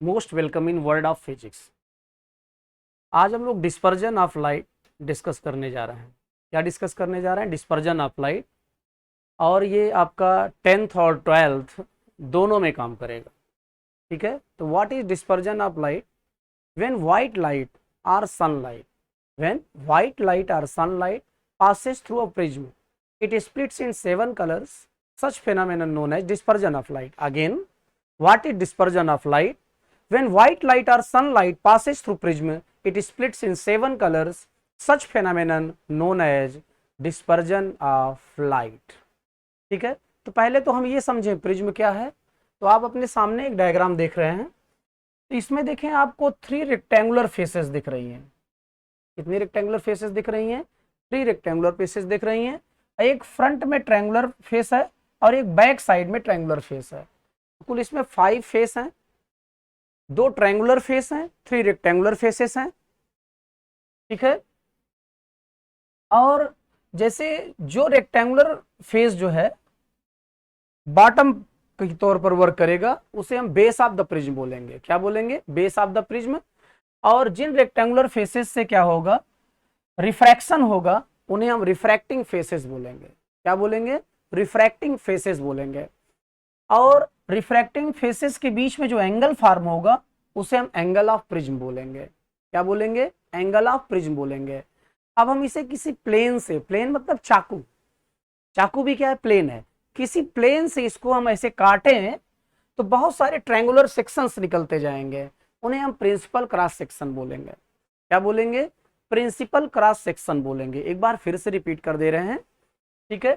Most welcome in world of physics. आज हम लोग डिस्पर्जन ऑफ लाइट डिस्कस करने जा रहे हैं। क्या डिस्कस करने जा रहे हैं? Dispersion of light. और ये आपका 10th और 12th दोनों में काम करेगा। ठीक है, तो what is dispersion of light? When white light or sunlight, when white light or sunlight passes through a prism, it splits in 7 colors. Such phenomenon known as dispersion of light. Again, what is dispersion of light? When white light or sunlight passes through prism, it splits in 7 colors. Such phenomenon known as dispersion of light. ठीक है, तो पहले तो हम ये समझें prism क्या है। तो आप अपने सामने एक डायग्राम देख रहे हैं, तो इसमें देखें आपको 3 रेक्टेंगुलर फेसेस दिख रही हैं। कितनी रेक्टेंगुलर फेसेस दिख रही हैं? 3 रेक्टेंगुलर फेसेस दिख रही हैं। एक फ्रंट में ट्रायंगुलर फेस है और एक बैक साइड में ट्रायंगुलर फेस है। कुल इसमें 5 फेस हैं, 2 ट्रायंगुलर फेस हैं, 3 रेक्टेंगुलर फेसेस हैं। ठीक है, और जैसे जो रेक्टेंगुलर फेस जो है बॉटम के तौर पर वर्क करेगा, उसे हम बेस ऑफ द प्रिज्म बोलेंगे। क्या बोलेंगे? Base of the prism. और जिन रेक्टेंगुलर फेसेस से क्या होगा? रिफ्रैक्शन होगा, उन्हें हम रिफ्रैक्टिंग फेसेस बोलेंगे। क्या बोलेंगे? रिफ्रैक्टिंग फेसेस बोलेंगे। और रिफ्रैक्टिंग फेसेस के बीच में जो एंगल फॉर्म होगा, उसे हम एंगल ऑफ प्रिज्म बोलेंगे। क्या बोलेंगे? एंगल ऑफ प्रिज्म बोलेंगे। अब हम इसे किसी प्लेन से, प्लेन मतलब चाकू, चाकू भी क्या है? प्लेन है। किसी प्लेन से इसको हम ऐसे काटें तो बहुत सारे ट्रायंगुलर सेक्शंस निकलते जाएंगे, उन्हें हम प्रिंसिपल क्रॉस सेक्शन बोलेंगे। क्या बोलेंगे? प्रिंसिपल क्रॉस सेक्शन बोलेंगे। एक बार फिर से रिपीट कर दे रहे हैं। ठीक है,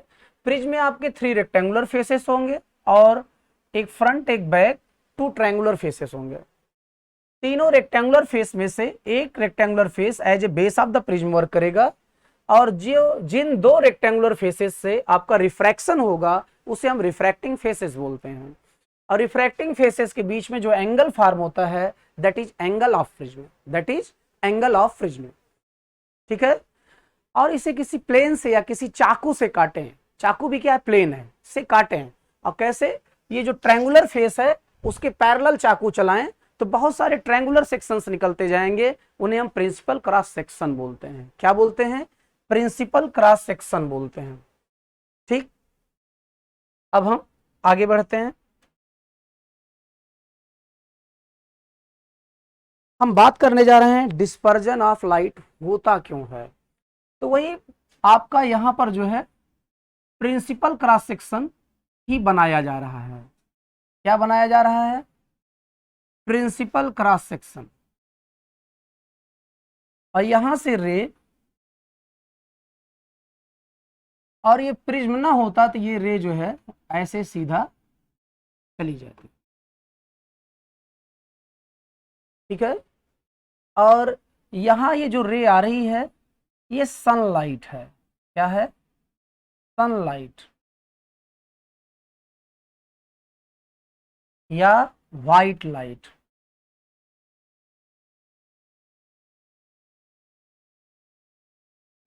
प्रिज्म में आपके 3 रेक्टेंगुलर फेसेस होंगे और एक फ्रंट एक बैक 2 ट्रायंगुलर फेसेस होंगे। तीनों रेक्टेंगुलर फेस में से एक rectangular face as a base of the prism work करेगा, और जो जिन 2 रेक्टेंगुलर फेसेस से आपका रिफ्रैक्शन होगा, उसे हम रिफ्रैक्टिंग फेसेस बोलते हैं। और रिफ्रैक्टिंग फेसेस के बीच में जो एंगल फॉर्म होता है, that is angle of prism, that is angle of prism. ठीक है, और इसे किसी प्लेन से या किसी चाकू से काटें, चाकू भी क्या है? प्लेन है, से काटें। और कैसे? ये जो ट्रायंगुलर फेस है उसके पैरेलल चाकू चलाएं तो बहुत सारे ट्रायंगुलर सेक्शंस निकलते जाएंगे, उन्हें हम प्रिंसिपल क्रॉस सेक्शन बोलते हैं। क्या बोलते हैं? प्रिंसिपल क्रॉस सेक्शन बोलते हैं। ठीक, अब हम आगे बढ़ते हैं। हम बात करने जा रहे हैं डिस्पर्जन ऑफ लाइट होता क्यों है। तो वही आपका यहां पर जो है प्रिंसिपल क्रॉस सेक्शन ही बनाया जा रहा है। क्या बनाया जा रहा है? Principal cross section. और यहां से रे, और ये प्रिज्म ना होता तो ये रे जो है ऐसे सीधा चली जाती। ठीक है, और यहां ये जो रे आ रही है, ये सनलाइट है। क्या है? सनलाइट या white light.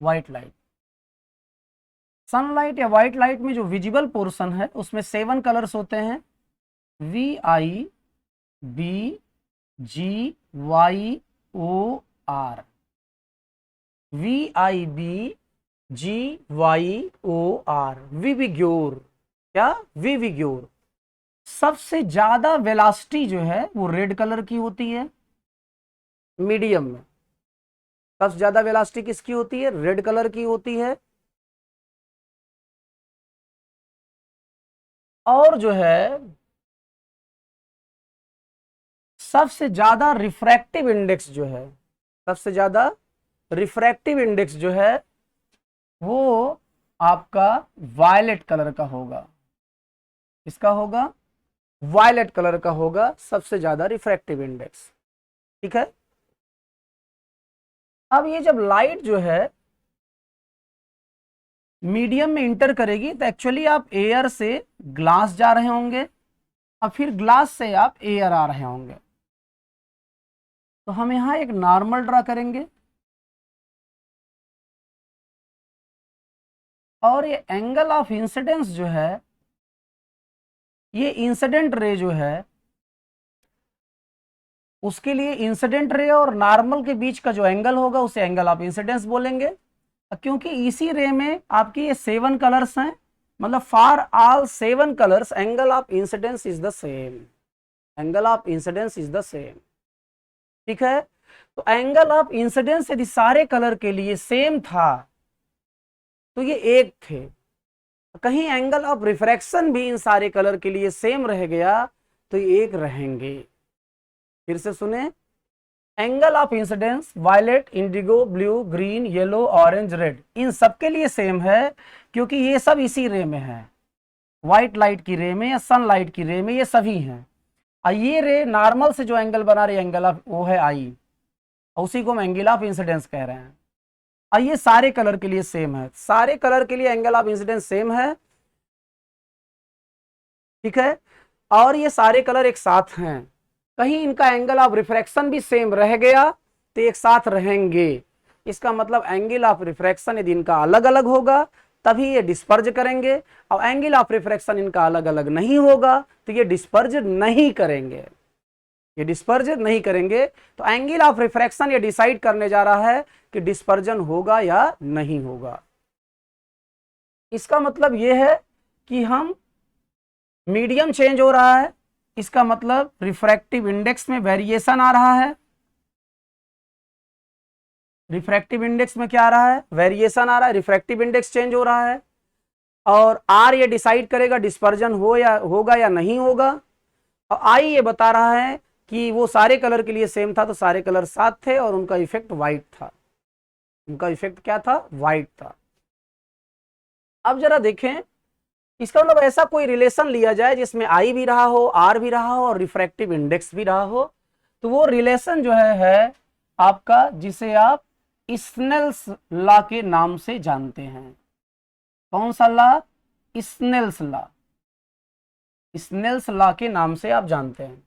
White light, sunlight या व्हाइट लाइट में जो विजिबल पोर्शन है उसमें 7 कलर्स होते हैं। VI BGYOR, VIBGYOR, विविग्योर। क्या? विविग्योर। सबसे ज्यादा वेलोसिटी जो है वो रेड कलर की होती है। मीडियम में सबसे ज्यादा वेलोसिटी किसकी होती है? रेड कलर की होती है। और जो है सबसे ज्यादा रिफ्रैक्टिव इंडेक्स जो है, सबसे ज्यादा रिफ्रैक्टिव इंडेक्स जो है वो आपका वायलेट कलर का होगा। इसका होगा वायलेट कलर का होगा सबसे ज्यादा रिफ्रैक्टिव इंडेक्स। ठीक है, अब ये जब लाइट जो है मीडियम में इंटर करेगी तो एक्चुअली आप एयर से ग्लास जा रहे होंगे और फिर ग्लास से आप एयर आ रहे होंगे। तो हम यहां एक नॉर्मल ड्रा करेंगे, और ये एंगल ऑफ इंसिडेंस जो है, ये इंसिडेंट रे जो है उसके लिए इंसिडेंट रे और नॉर्मल के बीच का जो एंगल होगा उसे एंगल ऑफ इंसिडेंस बोलेंगे। क्योंकि इसी रे में आपके ये 7 कलर्स हैं, मतलब for all 7 colours angle of incidence is the same, angle of incidence is the same. ठीक है, तो एंगल ऑफ इंसिडेंस यदि सारे कलर के लिए सेम था तो ये एक थे, कहीं एंगल ऑफ रिफ्रैक्शन भी इन सारे कलर के लिए सेम रह गया तो ये एक रहेंगे। फिर से सुने, angle of incidence violet, indigo, blue, green, yellow, orange, red इन सबके लिए सेम है, क्योंकि ये सब इसी रे में है, व्हाइट लाइट की रे में या सनलाइट की रे में ये सभी हैं। और ये रे नॉर्मल से जो एंगल बना रही एंगल ऑफ वो है आई, उसी को हम एंगल ऑफ इंसिडेंस कह रहे हैं। और ये सारे कलर के लिए सेम है, सारे कलर के लिए एंगल ऑफ इंसिडेंस सेम है। ठीक है, और ये सारे कलर एक साथ हैं, कहीं इनका एंगल ऑफ रिफ्रैक्शन भी सेम रह गया तो एक साथ रहेंगे। इसका मतलब एंगल ऑफ रिफ्रैक्शन यदि इनका अलग अलग होगा तभी ये डिस्पर्ज करेंगे, और एंगल ऑफ रिफ्रैक्शन इनका अलग अलग नहीं होगा तो ये डिस्पर्ज नहीं करेंगे, ये डिस्पर्ज नहीं करेंगे। तो एंगल ऑफ रिफ्रैक्शन ये डिसाइड करने जा रहा है कि डिस्पर्जन होगा या नहीं होगा। इसका मतलब ये है कि हम मीडियम चेंज हो रहा है, इसका मतलब रिफ्रैक्टिव इंडेक्स में वेरिएशन आ रहा है। रिफ्रैक्टिव इंडेक्स में क्या आ रहा है, वेरिएशन आ रहा है, रिफ्रैक्टिव इंडेक्स चेंज हो रहा है। और आर ये डिसाइड करेगा डिस्पर्जन होगा या नहीं होगा। और आई ये बता रहा है कि वो सारे कलर के लिए सेम था तो सारे कलर साथ थे और उनका इफेक्ट व्हाइट था, उनका इफेक्ट क्या था, व्हाइट था। अब जरा देखें, इसका मतलब ऐसा कोई रिलेशन लिया जाए जिसमें आई भी रहा हो, आर भी रहा हो और रिफ्रैक्टिव इंडेक्स भी रहा हो, तो वो रिलेशन जो है आपका, जिसे आप स्नेल्स लॉ के नाम से जानते हैं। कौन सा law, Snell's law, Snell's law के नाम से आप जानते हैं।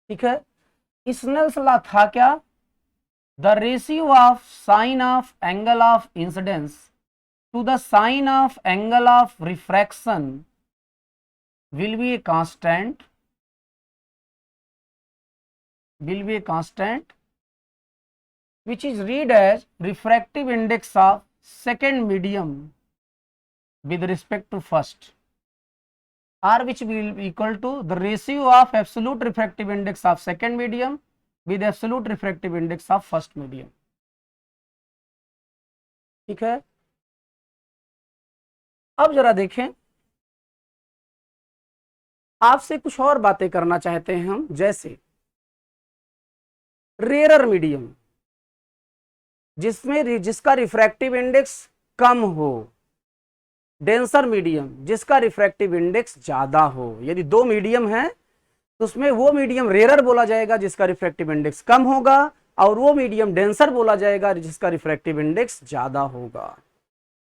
ठीक है, स्नेल्स लॉ था क्या, the ratio of sine of angle of incidence to the sine of angle of refraction will be a constant, which is read as refractive index of second medium with respect to first, or which will be equal to the ratio of absolute refractive index of second medium with absolute refractive index of first medium। ठीक है, अब जरा देखें, आपसे कुछ और बातें करना चाहते हैं हम, जैसे रेयरर मीडियम जिसका रिफ्रैक्टिव इंडेक्स कम हो, डेंसर मीडियम जिसका रिफ्रैक्टिव इंडेक्स ज्यादा हो। यदि दो मीडियम है तो उसमें वो मीडियम रेयरर बोला जाएगा जिसका रिफ्रैक्टिव इंडेक्स कम होगा, और वो मीडियम डेंसर बोला जाएगा जिसका रिफ्रैक्टिव इंडेक्स ज्यादा होगा।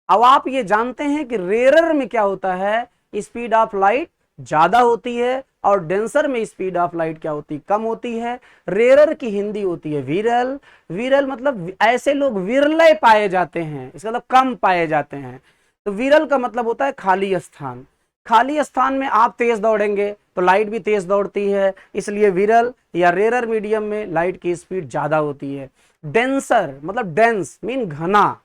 अब आप ये जानते हैं कि रेयरर में क्या होता है, स्पीड ऑफ लाइट ज्यादा होती है और डेंसर में स्पीड ऑफ लाइट क्या होती है, कम होती है। रेयरर की हिंदी होती है विरल, विरल मतलब ऐसे लोग विरले पाए जाते हैं, इसका मतलब कम पाए जाते हैं। तो विरल का मतलब होता है खाली स्थान, खाली स्थान में आप तेज दौड़ेंगे तो लाइट भी तेज दौड़ती है, इसलिए विरल या रेयरर मीडियम में लाइट की स्पीड ज्यादा होती है। डेंसर मतलब डेंस मीन घना,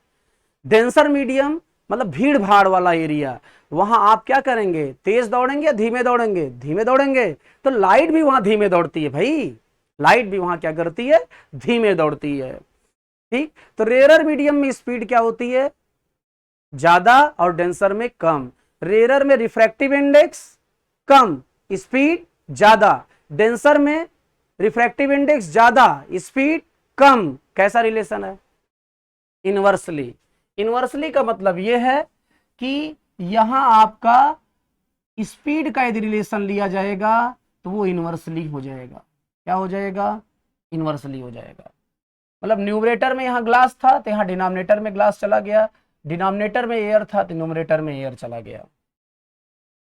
डेंसर मीडियम मतलब भीड़ भाड़ वाला एरिया, वहां आप क्या करेंगे, तेज दौड़ेंगे या धीमे दौड़ेंगे, धीमे दौड़ेंगे, तो लाइट भी वहां धीमे दौड़ती है भाई, लाइट भी वहां क्या करती है, धीमे दौड़ती है। ठीक, तो रेयरर मीडियम में स्पीड क्या होती है, ज्यादा, और डेंसर में कम। रेयरर में रिफ्रैक्टिव इंडेक्स कम, स्पीड ज्यादा, डेंसर में रिफ्रैक्टिव इंडेक्स ज्यादा, स्पीड कम। कैसा रिलेशन है, इनवर्सली। इनवर्सली का मतलब यह है कि यहां आपका स्पीड का यदि रिलेशन लिया जाएगा तो वो इनवर्सली हो जाएगा। क्या हो जाएगा, इनवर्सली हो जाएगा। मतलब न्यूमरेटर में यहां ग्लास था तो यहां डिनोमिनेटर में ग्लास चला गया, डिनोमिनेटर में एयर था तो न्यूमरेटर में एयर चला गया।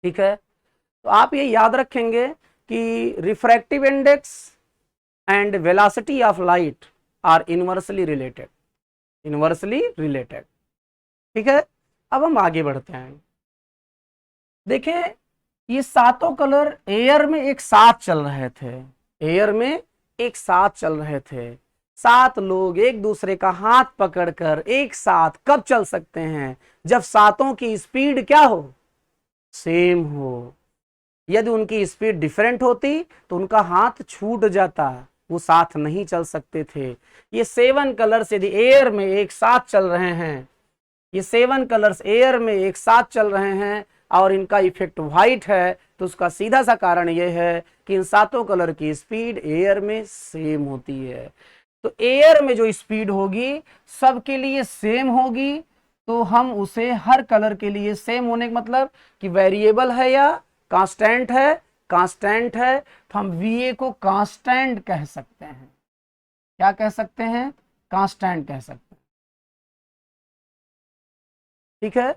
ठीक है, तो आप ये याद रखेंगे कि refractive index and velocity of light are inversely related, inversely related. ठीक है, अब हम आगे बढ़ते हैं। देखें, ये सातों कलर एयर में एक साथ चल रहे थे, एयर में एक साथ चल रहे थे। 7 लोग एक दूसरे का हाथ पकड़कर एक साथ कब चल सकते हैं? जब सातों की स्पीड क्या हो? सेम हो। यदि उनकी स्पीड डिफरेंट होती तो उनका हाथ छूट जाता, वो साथ नहीं चल सकते थे। ये 7 कलर्स यदि एयर में एक साथ चल रहे हैं, ये 7 कलर्स एयर में एक साथ चल रहे हैं और इनका इफेक्ट व्हाइट है, तो उसका सीधा सा कारण यह है कि इन सातों कलर की स्पीड एयर में सेम होती है। तो एयर में जो स्पीड होगी सबके लिए सेम होगी, तो हम उसे हर कलर के लिए सेम होने का मतलब कि वेरिएबल है या कांस्टेंट है? कांस्टेंट है, तो हम वीए को कांस्टेंट कह सकते हैं। क्या कह सकते हैं? कांस्टेंट कह सकते हैं। ठीक है,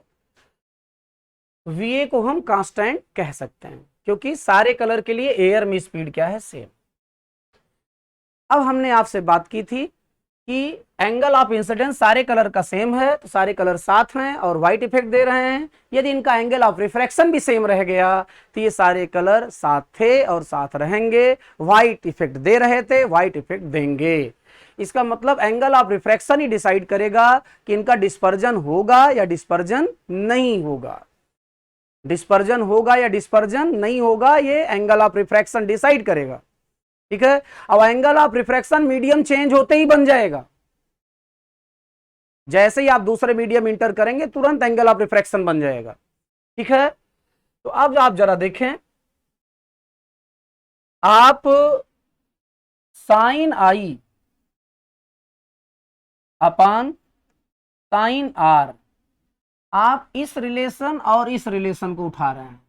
वीए को हम कांस्टेंट कह सकते हैं क्योंकि सारे कलर के लिए एयर में स्पीड क्या है? सेम। अब हमने आपसे बात की थी कि एंगल ऑफ इंसिडेंस सारे कलर का सेम है, तो सारे कलर साथ हैं और व्हाइट इफेक्ट दे रहे हैं। यदि इनका एंगल ऑफ रिफ्रैक्शन भी सेम रह गया तो ये सारे कलर साथ थे और साथ रहेंगे। व्हाइट इफेक्ट दे रहे थे, व्हाइट इफेक्ट देंगे। इसका मतलब angle of refraction he decide करेगा कि इनका डिस्पर्जन होगा या डिस्पर्जन नहीं होगा। डिस्पर्जन होगा या डिस्पर्जन नहीं होगा, ये एंगल ऑफ रिफ्रैक्शन डिसाइड करेगा। ठीक है, अब angle of refraction medium change होते ही बन जाएगा। जैसे ही आप दूसरे मीडियम इंटर करेंगे तुरंत एंगल ऑफ रिफ्रैक्शन बन जाएगा। ठीक है, तो अब आप जरा देखें, आप साइन आई अपान साइन आर, आप इस रिलेशन और इस रिलेशन को उठा रहे हैं,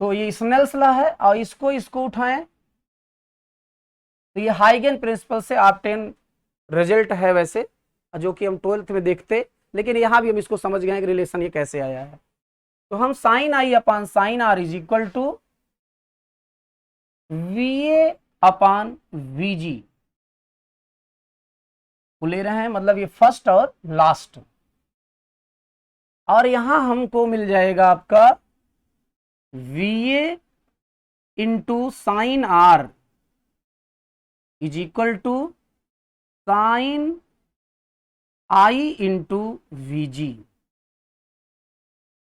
तो ये स्नेल्स लॉ है और इसको उठाएं तो ये हाइगन प्रिंसिपल से आप 10 रिजल्ट है वैसे, जो कि हम 12th में देखते, लेकिन यहां भी हम इसको समझ गए कि रिलेशन ये कैसे आया है। तो हम sine I upon sine are is equal to VA upon VG को ले रहे हैं, मतलब ये फर्स्ट और लास्ट, और यहां हमको मिल जाएगा आपका VA into sine are is equal to sine I into VG,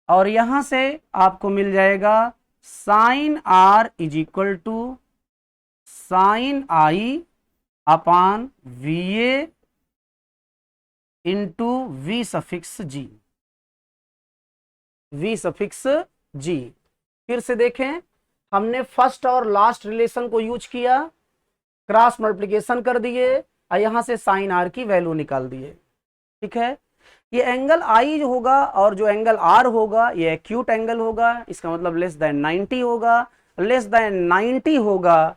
और यहां से आपको मिल जाएगा sine are is equal to sine I upon VA into V suffix G. V suffix G, फिर से देखें, हमने फर्स्ट और लास्ट रिलेशन को यूज किया, क्रॉस मल्टीप्लिकेशन कर दिए और यहां से साइन आर की वैल्यू निकाल दिए। ठीक है, ये एंगल आई जो होगा और जो एंगल आर होगा ये एक्यूट एंगल होगा, इसका मतलब लेस देन 90 होगा। लेस देन 90 होगा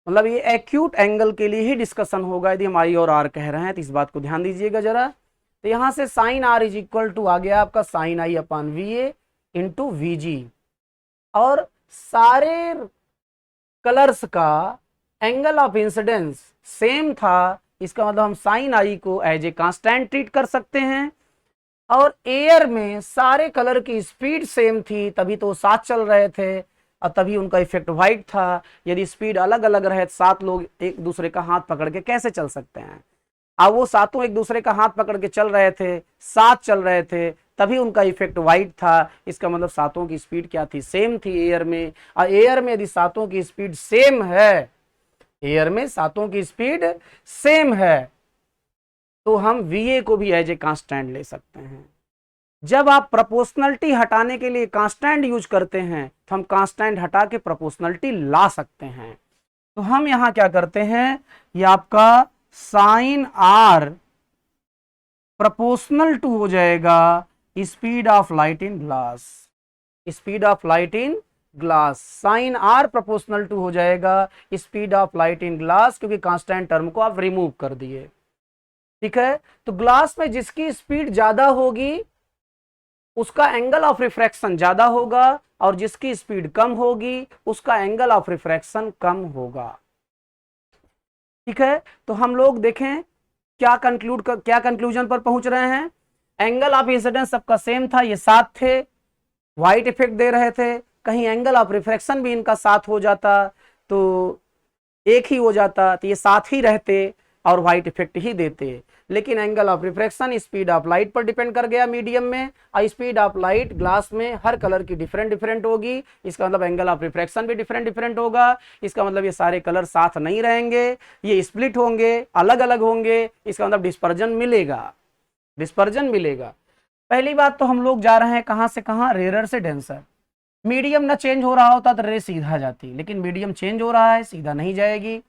मतलब ये एक्यूट एंगल के लिए ही डिस्कशन होगा यदि हम आई और आर कह रहे हैं, तो इस बात को ध्यान दीजिएगा जरा। तो यहां से sine are is equal to आ गया आपका sine I upon V A into V G, और सारे कलर्स का एंगल ऑफ इंसिडेंस सेम था, इसका मतलब हम साइन आई को एज ए कांस्टेंट ट्रीट कर सकते हैं। और एयर में सारे कलर की स्पीड सेम थी, तभी तो साथ चल रहे थे और तभी उनका इफेक्ट व्हाइट था। यदि स्पीड अलग अलग रहे, 7 लोग एक दूसरे का हाथ पकड़ के कैसे चल सकते हैं? अब वो सातों एक दूसरे का हाथ पकड़ के चल रहे थे, साथ चल रहे थे, तभी उनका इफेक्ट व्हाइट था। इसका मतलब सातों की स्पीड क्या थी? सेम थी एयर में। और एयर में यदि सातों की स्पीड सेम है, एयर में सातों की स्पीड सेम है, तो हम वीए को भी एज ए कांस्टेंट ले सकते हैं। जब आप प्रोपोर्शनलिटी हटाने के लिए कांस्टेंट यूज करते हैं तो हम कांस्टेंट हटा के प्रोपोर्शनलिटी ला सकते हैं। तो हम यहां क्या करते हैं, ये आपका साइन आर प्रोपोर्शनल टू हो जाएगा speed of light in glass. Speed of light in glass, sine r proportional to हो जाएगा speed of light in glass, क्योंकि कांस्टेंट टर्म को आप रिमूव कर दिए। ठीक है, तो ग्लास में जिसकी स्पीड ज्यादा होगी उसका एंगल ऑफ रिफ्रैक्शन ज्यादा होगा, और जिसकी स्पीड कम होगी उसका एंगल ऑफ रिफ्रैक्शन कम होगा। ठीक है, तो हम लोग देखें क्या कंक्लूजन पर पहुंच रहे हैं। एंगल ऑफ इंसिडेंस सबका सेम था, ये साथ थे, व्हाइट इफेक्ट दे रहे थे, कहीं एंगल ऑफ रिफ्रैक्शन भी इनका साथ हो जाता तो एक ही हो जाता, तो ये साथ ही रहते और व्हाइट इफेक्ट ही देते। लेकिन angle of refraction speed of light पर डिपेंड कर गया मीडियम में, और स्पीड ऑफ लाइट ग्लास में हर कलर की डिफरेंट डिफरेंट होगी। इसका मतलब एंगल ऑफ रिफ्रैक्शन भी डिफरेंट डिफरेंट होगा। इसका मतलब ये सारे कलर साथ नहीं रहेंगे, ये स्प्लिट होंगे, अलग अलग होंगे। इसका मतलब डिस्पर्जन मिलेगा, डिस्पर्जन मिलेगा। पहली बात तो हम लोग जा रहे हैं कहां से कहां, रेयर से डेंसर। मीडियम ना चेंज हो रहा होता तो रे सीधा जाती, लेकिन मीडियम चेंज हो रहा है, सीधा नहीं जाएगी।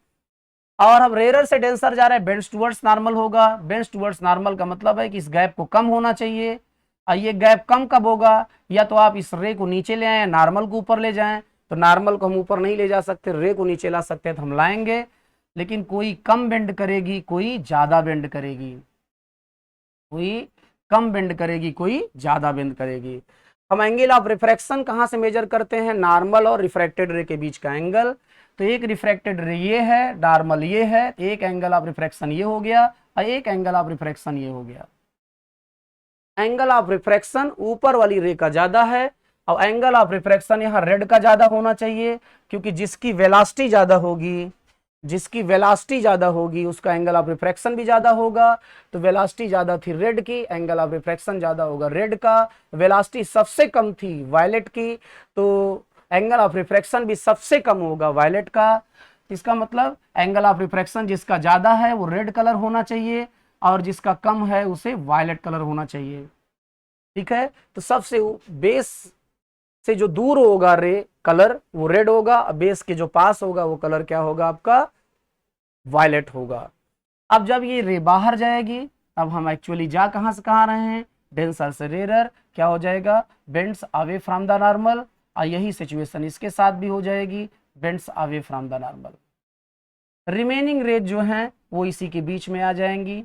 और हम रेयर से डेंसर जा रहे हैं, बेंड्स टुवर्ड्स नॉर्मल होगा। बेंड्स टुवर्ड्स नॉर्मल का मतलब है कि इस गैप को कम होना चाहिए। और ये गैप कम कब होगा, या तो आप इस रे को नीचे ले आए, नॉर्मल को ऊपर ले जाएं। तो नॉर्मल को हम ऊपर नहीं ले जा सकते, रे को नीचे ला सकते हैं तो हम लाएंगे। लेकिन कोई कम बेंड करेगी, कोई ज्यादा बेंड करेगी, कोई कम बेंड करेगी, कोई ज्यादा बेंड करेगी। हम एंगल ऑफ रिफ्रैक्शन कहां से मेजर करते हैं, नॉर्मल और रिफ्रैक्टेड रे के बीच का एंगल। तो एक रिफ्रैक्टेड रे ये है, नॉर्मल ये है, एक एंगल ऑफ रिफ्रैक्शन ये हो गया और एक एंगल ऑफ रिफ्रैक्शन ये हो गया। एंगल ऑफ रिफ्रैक्शन ऊपर वाली रे का ज्यादा है और एंगल ऑफ रिफ्रैक्शन यहाँ रेड का ज्यादा होना चाहिए, क्योंकि जिसकी वेलोसिटी ज्यादा होगी, जिसकी वेलोसिटी ज्यादा होगी उसका एंगल ऑफ रिफ्रैक्शन भी ज्यादा होगा। तो वेलोसिटी ज्यादा थी रेड की, एंगल ऑफ रिफ्रैक्शन ज्यादा होगा रेड का। वेलोसिटी सबसे कम थी वायलेट की, तो एंगल ऑफ रिफ्रैक्शन भी सबसे कम होगा वायलेट का। इसका मतलब एंगल ऑफ रिफ्रैक्शन जिसका ज्यादा है वो रेड कलर होना चाहिए और जिसका कम है उसे वायलेट कलर होना चाहिए। ठीक है, तो सबसे बेस से जो दूर होगा रे कलर वो रेड होगा, बेस के जो पास होगा वो कलर क्या होगा आपका, वायलेट होगा। अब जब ये रे बाहर जाएगी, अब हम एक्चुअली जा कहां से कहां रहे हैं, डेंसर से रेयर, क्या हो जाएगा, bends away from the normal. और यही सिचुएशन इसके साथ भी हो जाएगी, bends away from the normal. Remaining rays जो हैं वो इसी के बीच में आ जाएंगी।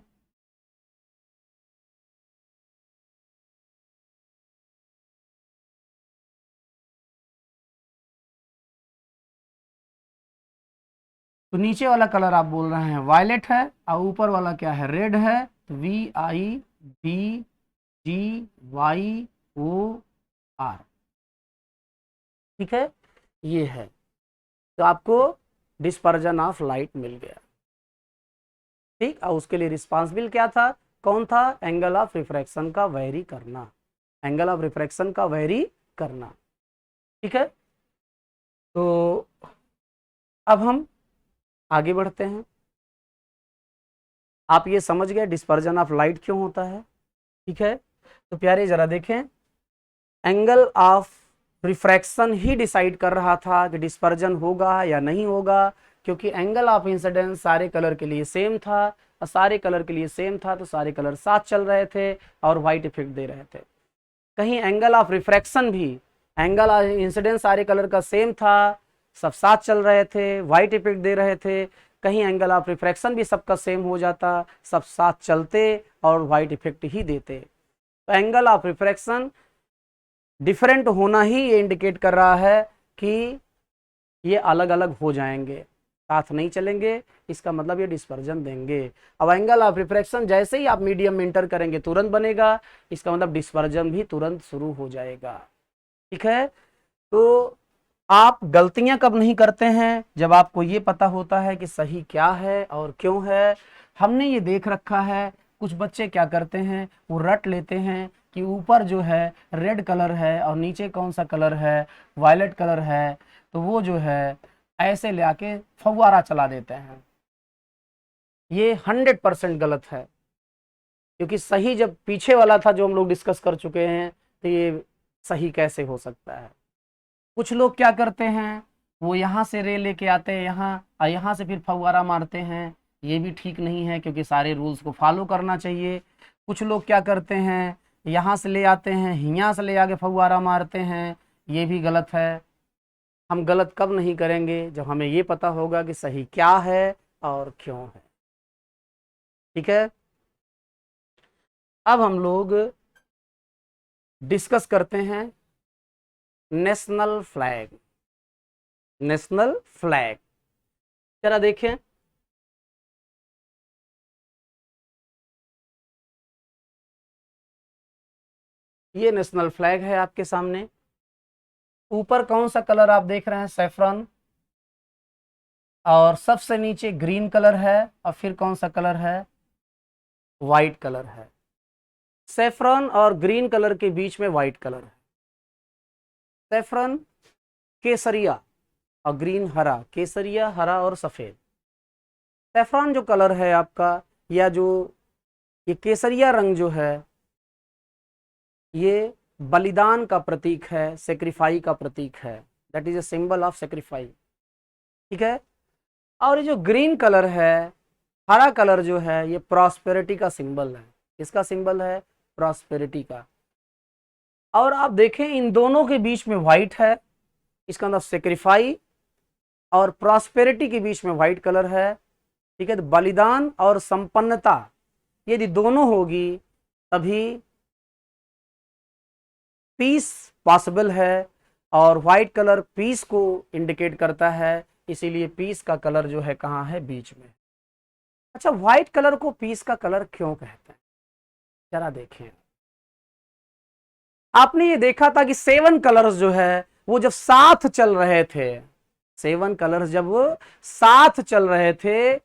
तो नीचे वाला कलर आप बोल रहे हैं वायलेट है और ऊपर वाला क्या है, रेड है। तो VIBGYOR, ठीक है, ये है। तो आपको डिस्पर्जन ऑफ लाइट मिल गया। ठीक, और उसके लिए रिस्पॉन्सिबल क्या था, कौन था, एंगल ऑफ रिफ्रैक्शन का वेरी करना, एंगल ऑफ रिफ्रैक्शन का वेरी करना। ठीक है, तो अब हम आगे बढ़ते हैं। आप ये समझ गए डिस्पर्जन ऑफ लाइट क्यों होता है। ठीक है, तो प्यारे जरा देखें, angle of refraction he decide कर रहा था कि डिस्पर्जन होगा या नहीं होगा, क्योंकि एंगल ऑफ इंसिडेंस सारे कलर के लिए सेम था और सारे कलर के लिए सेम था तो सारे कलर साथ चल रहे थे और व्हाइट इफेक्ट दे रहे थे। कहीं एंगल ऑफ रिफ्रैक्शन भी, एंगल ऑफ इंसिडेंस सारे कलर का सेम था, सब साथ चल रहे थे, व्हाइट इफेक्ट दे रहे थे। कहीं एंगल ऑफ रिफ्रैक्शन भी सबका सेम हो जाता, सब साथ चलते और व्हाइट इफेक्ट ही देते। तो एंगल ऑफ रिफ्रैक्शन डिफरेंट होना ही ये इंडिकेट कर रहा है कि ये अलग अलग हो जाएंगे, साथ नहीं चलेंगे, इसका मतलब ये डिस्पर्जन देंगे। अब एंगल ऑफ रिफ्रैक्शन जैसे ही आप मीडियम में इंटर करेंगे तुरंत बनेगा, इसका मतलब डिस्पर्जन भी तुरंत शुरू हो जाएगा। ठीक है, तो आप गलतियां कब नहीं करते हैं, जब आपको ये पता होता है कि सही क्या है और क्यों है। हमने ये देख रखा है, कुछ बच्चे क्या करते हैं, वो रट लेते हैं कि ऊपर जो है रेड कलर है और नीचे कौन सा कलर है, वायलेट कलर है, तो वो जो है ऐसे ले आके फव्वारा चला देते हैं। ये 100% गलत है, क्योंकि सही जब पीछे वाला था जो हम लोग डिस्कस कर चुके हैं, तो ये सही कैसे हो सकता है। कुछ लोग क्या करते हैं, वो यहाँ से रे लेके आते हैं यहाँ और यहाँ से फिर फव्वारा मारते हैं, ये भी ठीक नहीं है क्योंकि सारे रूल्स को फॉलो करना चाहिए। कुछ लोग क्या करते हैं, यहाँ से ले आते हैं, यहाँ से ले आके फव्वारा मारते हैं, ये भी गलत है। हम गलत कब नहीं करेंगे, जब हमें ये पता होगा कि सही क्या है और क्यों है। ठीक है, अब हम लोग डिस्कस करते हैं नेशनल फ्लैग। नेशनल फ्लैग जरा देखें, ये नेशनल फ्लैग है आपके सामने। ऊपर कौन सा कलर आप देख रहे हैं? सैफरन, और सबसे नीचे ग्रीन कलर है, और फिर कौन सा कलर है? व्हाइट कलर है। सैफरन और ग्रीन कलर के बीच में व्हाइट कलर है। सैफरन केसरिया और ग्रीन हरा, केसरिया हरा और सफेद। सैफरन जो कलर है आपका, या जो ये केसरिया रंग जो है, ये बलिदान का प्रतीक है, सेक्रीफाई का प्रतीक है। That is a symbol of sacrifice. ठीक है। और ये जो ग्रीन कलर है, हरा कलर जो है, ये प्रॉस्पेरिटी का सिंबल है। किसका सिंबल है? प्रॉस्पेरिटी का। और आप देखें इन दोनों के बीच में व्हाइट है, इसका मतलब सेक्रीफाई, और प्रॉस्पेरिटी के बीच में व्हाइट कलर है। ठीक है। तो बलिदान और संपन्नता यदि दोनों होगी तभी पीस पॉसिबल है, और व्हाइट कलर पीस को इंडिकेट करता है, इसीलिए पीस का कलर जो है कहाँ है? बीच में। अच्छा, व्हाइट कलर को पीस का कलर क्यों कहते हैं? जरा देखें। आपने ये देखा था कि 7 कलर्स जो है वो जब साथ चल रहे थे, 7 कलर्स जब वो साथ चल रहे थे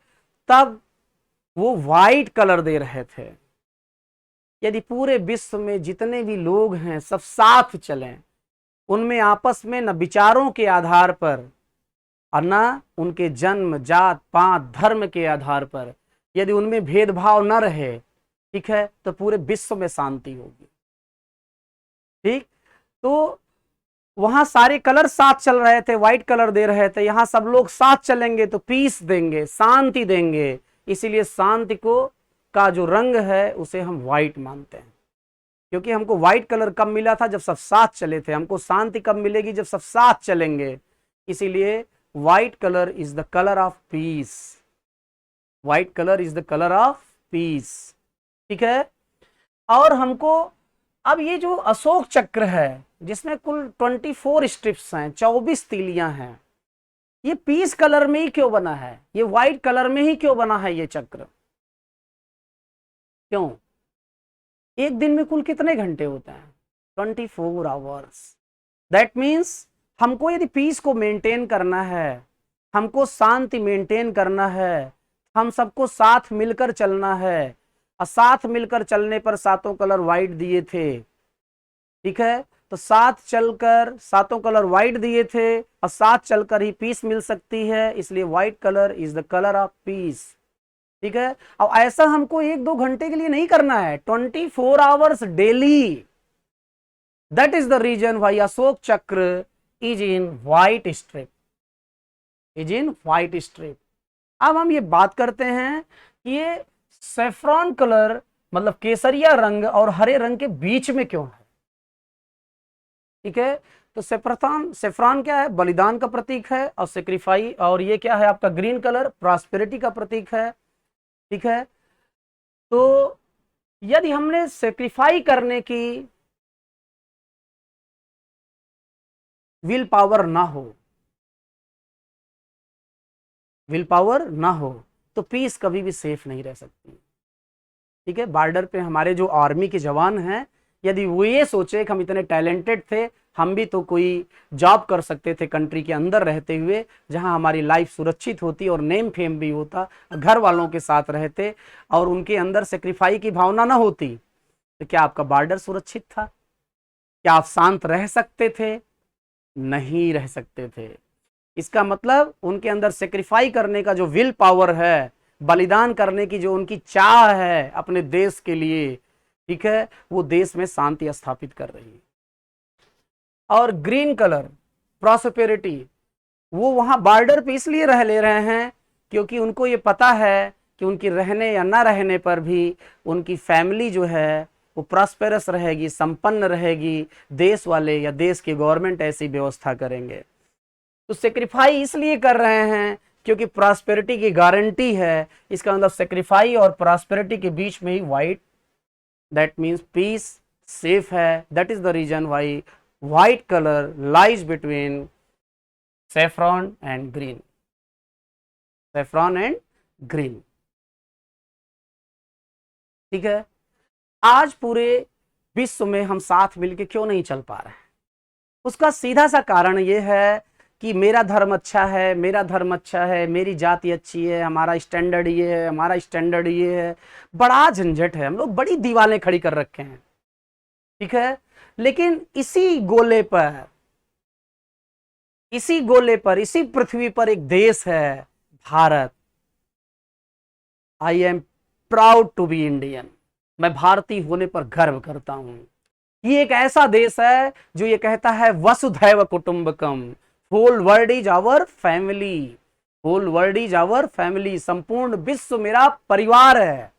तब वो व्हाइट कलर दे रहे थे। यदि पूरे विश्व में जितने भी लोग हैं सब साथ चलें, उनमें आपस में न विचारों के आधार पर और न उनके जन्म, जात पात, धर्म के आधार पर, यदि उनमें भेदभाव न रहे, ठीक है, तो पूरे विश्व में शांति होगी। ठीक। तो वहां सारे कलर साथ चल रहे थे, व्हाइट कलर दे रहे थे, यहां सब लोग साथ चलेंगे तो पीस देंगे, शांति देंगे। इसीलिए शांति को का जो रंग है उसे हम व्हाइट मानते हैं, क्योंकि हमको व्हाइट कलर कब मिला था? जब सब साथ चले थे। हमको शांति कब मिलेगी? जब सब साथ चलेंगे। इसीलिए white colour is the colour of peace. White colour is the colour of peace. ठीक है। और हमको अब ये जो अशोक चक्र है जिसमें कुल 24 स्ट्रिप्स हैं, 24 तीलियां हैं, ये पीस कलर में ही क्यों बना है? ये व्हाइट कलर में ही क्यों बना है ये चक्र? क्यों? एक दिन में कुल कितने घंटे होते हैं? 24 आवर्स। दैट मीन्स हमको यदि पीस को मेंटेन करना है, हमको शांति मेंटेन करना है, हम सबको साथ मिलकर चलना है, और साथ मिलकर चलने पर सातों कलर व्हाइट दिए थे। ठीक है। तो साथ चलकर सातों कलर व्हाइट दिए थे, और साथ चलकर ही पीस मिल सकती है, इसलिए white colour is the colour of peace. ठीक है। अब ऐसा हमको 1-2 घंटे के लिए नहीं करना है, 24 hours daily. That is the reason why Ashoka Chakra is in white strip, is in white strip. अब हम ये बात करते हैं कि ये सेफ्रॉन कलर मतलब केसरिया रंग और हरे रंग के बीच में क्यों है? ठीक है। तो सेफ्रॉन क्या है? बलिदान का प्रतीक है, और सेक्रीफाई, और ये क्या है आपका? ग्रीन कलर प्रॉस्पेरिटी का प्रतीक है। ठीक है। तो यदि हमने सेक्रीफाई करने की विल पावर ना हो, विल पावर ना हो, तो पीस कभी भी सेफ नहीं रह सकती। ठीक है। बॉर्डर पे हमारे जो आर्मी के जवान हैं, यदि वो ये सोचे कि हम इतने टैलेंटेड थे, हम भी तो कोई जॉब कर सकते थे कंट्री के अंदर रहते हुए, जहां हमारी लाइफ सुरक्षित होती और नेम फेम भी होता, घर वालों के साथ रहते, और उनके अंदर सेक्रीफाई की भावना ना होती, तो क्या आपका बॉर्डर सुरक्षित था? क्या आप शांत रह सकते थे? नहीं रह सकते थे। इसका मतलब उनके अंदर सेक्रीफाई करने का जो विल पावर है, बलिदान करने की जो उनकी चाह है अपने देश के लिए, ठीक है, वो देश में शांति स्थापित कर रही है। और ग्रीन कलर प्रॉस्पेरिटी, वो वहां बॉर्डर पे इसलिए रह ले रहे हैं क्योंकि उनको ये पता है कि उनकी रहने या ना रहने पर भी उनकी फैमिली जो है वो प्रॉस्पेरस रहेगी, संपन्न रहेगी, देश वाले या देश की गवर्नमेंट ऐसी व्यवस्था करेंगे। तो सेक्रीफाई इसलिए कर रहे हैं क्योंकि प्रॉस्पेरिटी की गारंटी है। इसका मतलब सेक्रीफाई और प्रॉस्पेरिटी के बीच में ही white, that means peace safe है। That is the reason why white colour lies between saffron and green, saffron and green. ठीक है। आज पूरे विश्व में हम साथ मिलके क्यों नहीं चल पा रहे हैं? उसका सीधा सा कारण ये है कि मेरा धर्म अच्छा है, मेरा धर्म अच्छा है, मेरी जाति अच्छी है, हमारा स्टैंडर्ड ये है, हमारा स्टैंडर्ड ये है। बड़ा झंझट है, हम लोग बड़ी दीवारें खड़ी कर रखे हैं, ठीक है। लेकिन इसी गोले पर इसी पृथ्वी पर एक देश है, Bharat. I am proud to be Indian. मैं भारतीय होने पर गर्व करता हूं। ये एक ऐसा देश है जो ये कहता है वसुधैव कुटुंबकम, whole world is our family, whole world is our family, संपूर्ण विश्व मेरा परिवार है।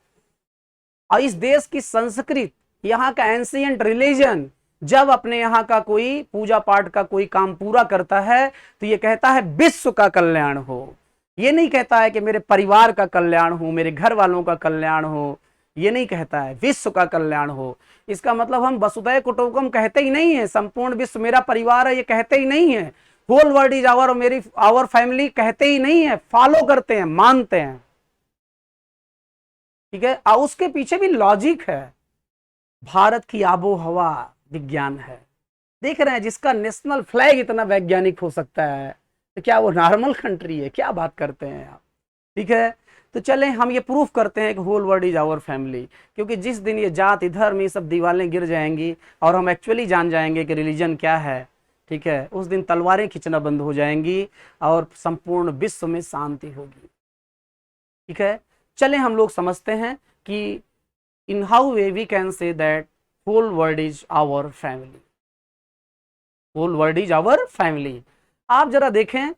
और इस देश की संस्कृति, यहाँ का एंशिएंट रिलीजन, जब अपने यहाँ का कोई पूजा पाठ का कोई काम पूरा करता है तो ये कहता है विश्व का कल्याण हो। ये नहीं कहता है कि मेरे परिवार का कल्याण हो, मेरे घर वालों का कल्याण हो, ये नहीं कहता है, विश्व का कल्याण हो। इसका मतलब हम वसुधैव कुटुंबकम कहते ही नहीं है, संपूर्ण विश्व मेरा परिवार है ये कहते ही नहीं है, होल वर्ल्ड इज आवर, मेरी आवर फैमिली कहते ही नहीं है, फॉलो करते हैं, मानते हैं, ठीक है। और उसके पीछे भी लॉजिक है। भारत की आबो हवा विज्ञान है, देख रहे हैं, जिसका नेशनल फ्लैग इतना वैज्ञानिक हो सकता है तो क्या वो नॉर्मल कंट्री है? क्या बात करते हैं आप, ठीक है। तो चलें हम ये प्रूफ करते हैं कि whole world is our family, क्योंकि जिस दिन ये जाति धर्म ये सब दीवारें गिर जाएंगी और हम एक्चुअली जान जाएंगे कि रिलीजन क्या है, ठीक है, उस दिन तलवारें खींचना बंद हो जाएंगी और संपूर्ण विश्व में शांति होगी, ठीक है। चलें हम लोग समझते हैं कि in how way we can say that whole world is our family, whole world is our family. आप जरा देखें,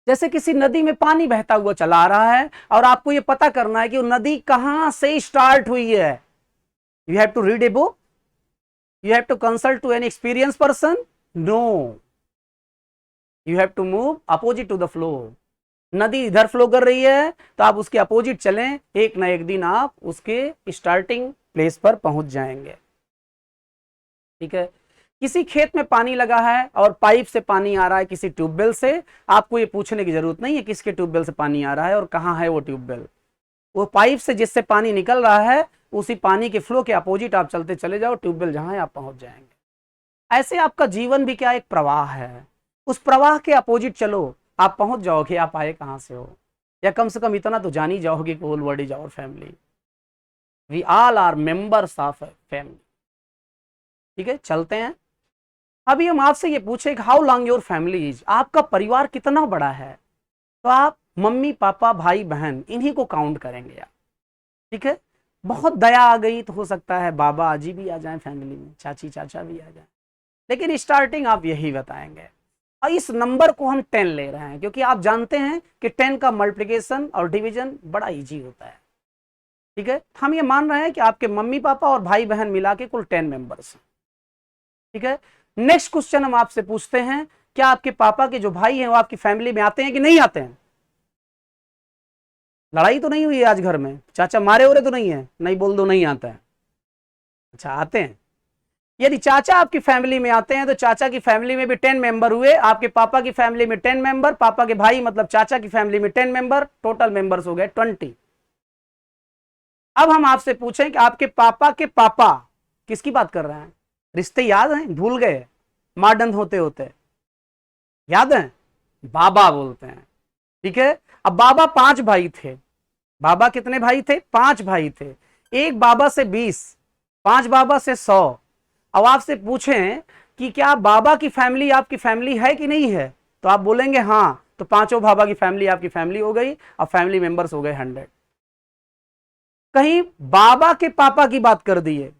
जैसे किसी नदी में पानी बहता हुआ चला आ रहा है और आपको यह पता करना है कि वो नदी कहां से स्टार्ट हुई है। You have to read a book, you have to consult to an experience person, no, you have to move opposite to the flow. नदी इधर फ्लो कर रही है तो आप उसके अपोजिट चलें, एक ना एक दिन आप उसके स्टार्टिंग प्लेस पर पहुंच जाएंगे, ठीक है। किसी खेत में पानी लगा है और पाइप से पानी आ रहा है किसी ट्यूबवेल से, आपको ये पूछने की जरूरत नहीं है किसके ट्यूबवेल से पानी आ रहा है और कहाँ है वो ट्यूबवेल। वो पाइप से जिससे पानी निकल रहा है उसी पानी के फ्लो के अपोजिट आप चलते चले जाओ, ट्यूबवेल जहां है आप पहुंच जाएंगे। ऐसे आपका जीवन भी क्या एक प्रवाह है, उस प्रवाह के अपोजिट चलो, आप पहुंच जाओगे आप आए कहां से हो, या कम से कम इतना तो जान ही जाओगे कि whole world is our family, we all are members of family, ठीक है। चलते हैं, अभी हम आपसे ये पूछे कि how long your family is, आपका परिवार कितना बड़ा है, तो आप मम्मी पापा भाई बहन इन्हीं को काउंट करेंगे आप, ठीक है। बहुत दया आ गई तो हो सकता है बाबा आजी भी आ जाएं फैमिली में, चाची चाचा भी आ जाएं, लेकिन स्टार्टिंग आप यही बताएंगे। और इस नंबर को हम 10 ले रहे हैं क्योंकि आप जानते हैं कि 10 का मल्टीप्लिकेशन और डिवीजन बड़ा इजी होता है, ठीक है। हम ये मान रहे हैं कि आपके मम्मी पापा और भाई बहन मिला के कुल 10 मेंबर्स हैं, ठीक है। नेक्स्ट क्वेश्चन हम आपसे पूछते हैं, क्या आपके पापा के जो भाई हैं वो आपकी फैमिली में आते हैं कि नहीं आते हैं? लड़ाई तो नहीं हुई है आज घर में, चाचा मारे हो रहे तो नहीं है? नहीं बोल दो नहीं आता है। अच्छा आते हैं। यदि चाचा आपकी फैमिली में आते हैं तो चाचा की फैमिली में भी 10 मेंबर हुए, आपके पापा की फैमिली में 10 मेंबर, पापा के भाई मतलब चाचा की फैमिली में 10 मेंबर, टोटल मेंबर्स हो गए 20। अब हम आपसे पूछें कि आपके पापा के पापा, किसकी बात कर रहे हैं? रिश्ते याद हैं? भूल गए? मॉडर्न होते होते याद है? बाबा बोलते हैं, ठीक है। अब बाबा 5 भाई थे, बाबा कितने भाई थे? 5 भाई थे। एक बाबा से 20, 5 बाबा से 100। अब आपसे पूछें कि क्या बाबा की फैमिली आपकी फैमिली है कि नहीं है, तो आप बोलेंगे हाँ, तो पांचों बाबा की फैमिली आपकी फैमिली हो गई और फैमिली मेंबर्स हो गए 100। कहीं बाबा के पापा की बात कर दिए,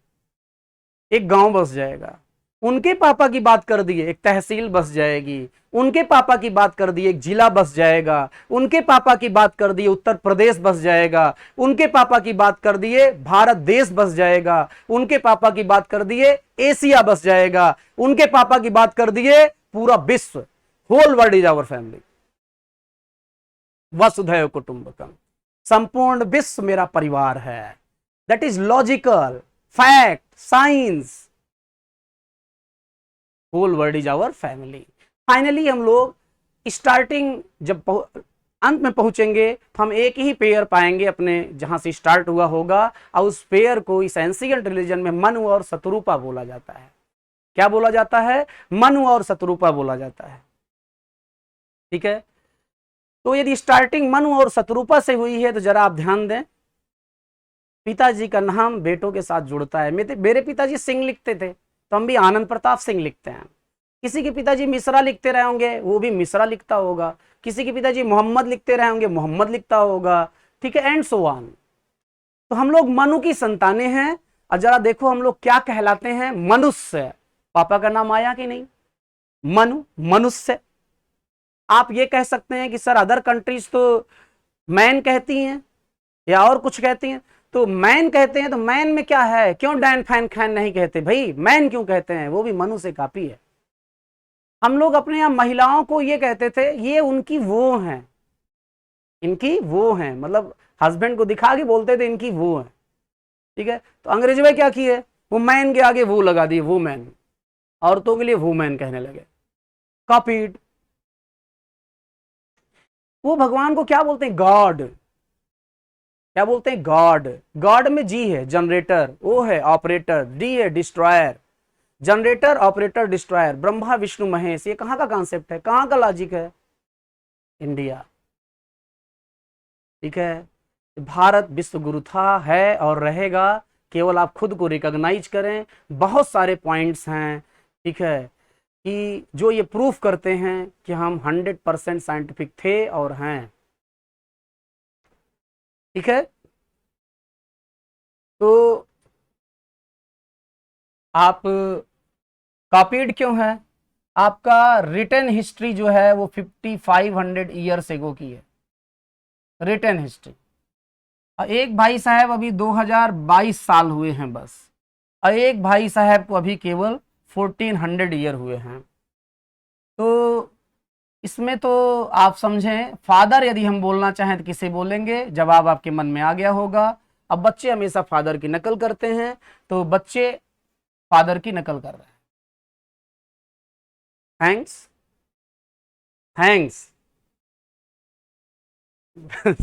एक गांव बस जाएगा। उनके पापा की बात कर दिए, एक तहसील बस जाएगी। उनके पापा की बात कर दिए, एक जिला बस जाएगा। उनके पापा की बात कर दिए, उत्तर प्रदेश बस जाएगा। उनके पापा की बात कर दिए, भारत देश बस जाएगा। उनके पापा की बात कर दिए, एशिया बस जाएगा। उनके पापा की बात कर दिए, पूरा विश्व, whole world is our family, वसुधैव कुटुंबकम, संपूर्ण विश्व मेरा परिवार है। That is logical fact, science, whole world is our family. Finally हम लोग स्टार्टिंग जब अंत में पहुंचेंगे तो हम एक ही पेयर पाएंगे अपने जहां से स्टार्ट हुआ होगा, और उस पेयर को इस एंशिएंट रिलीजन में मनु और शत्रुपा बोला जाता है। क्या बोला जाता है? मनु और शत्रुपा बोला जाता है। ठीक है, तो यदि स्टार्टिंग मनु और शत्रुपा से हुई है तो जरा आप ध्यान दें, पिताजी का नाम बेटों के साथ जुड़ता है। मेरे पिताजी सिंह लिखते थे तो हम भी आनंद प्रताप सिंह लिखते हैं। किसी के पिताजी मिश्रा लिखते रहे होंगे, वो भी मिश्रा लिखता होगा। किसी के पिताजी मोहम्मद लिखते रहे होंगे, मोहम्मद लिखता होगा। ठीक है, एंड सो ऑन। तो हम लोग मनु की संतानें हैं। और जरा देखो हम लोग क्या कहलाते हैं? मनुष्य। पापा का नाम आया कि नहीं? मनु, मनुष्य। आप ये कह सकते हैं कि सर अदर कंट्रीज तो मैन कहती हैं या और कुछ कहती हैं, तो मैन कहते हैं तो मैन में क्या है? क्यों डैन फैन खैन नहीं कहते भाई? मैन क्यों कहते हैं? वो भी मनु से कॉपी है। हम लोग अपने यहाँ महिलाओं को ये कहते थे, ये उनकी वो हैं, इनकी वो हैं, मतलब हस्बैंड को दिखा के बोलते थे इनकी वो है। ठीक है, तो अंग्रेजी में क्या किए? वो मैन के आगे वो लगा दिए, वो मैन। औरतों के लिए वो मैन कहने लगे, कॉपीड। वो भगवान को क्या बोलते हैं? गॉड। क्या बोलते हैं? गॉड। गॉड में जी है जनरेटर, ओ है ऑपरेटर, डी है destroyer. Generator, operator, destroyer, Brahma Vishnu Mahesh. ये कहां का कॉन्सेप्ट है? कहां का लॉजिक है? इंडिया। ठीक है, भारत विश्व गुरु था, है और रहेगा। केवल आप खुद को रिकॉग्नाइज करें। बहुत सारे पॉइंट्स हैं, ठीक है, कि जो ये प्रूफ करते हैं कि हम 100% साइंटिफिक थे और हैं। ठीक है, तो आप कॉपीड क्यों है? आपका रिटर्न हिस्ट्री जो है वो 5500 ईयर्स एगो की है, रिटर्न हिस्ट्री। और एक भाई साहब अभी 2022 साल हुए हैं बस, और एक भाई साहब को अभी केवल 1400 ईयर हुए हैं। तो इसमें तो आप समझें, फादर यदि हम बोलना चाहें तो किसे बोलेंगे? जवाब आपके मन में आ गया होगा। अब बच्चे हमेशा फादर की नकल करते हैं, तो बच्चे फादर की नकल कर रहे हैं। Thanks, thanks.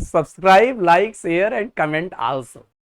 Subscribe, like, share and comment also.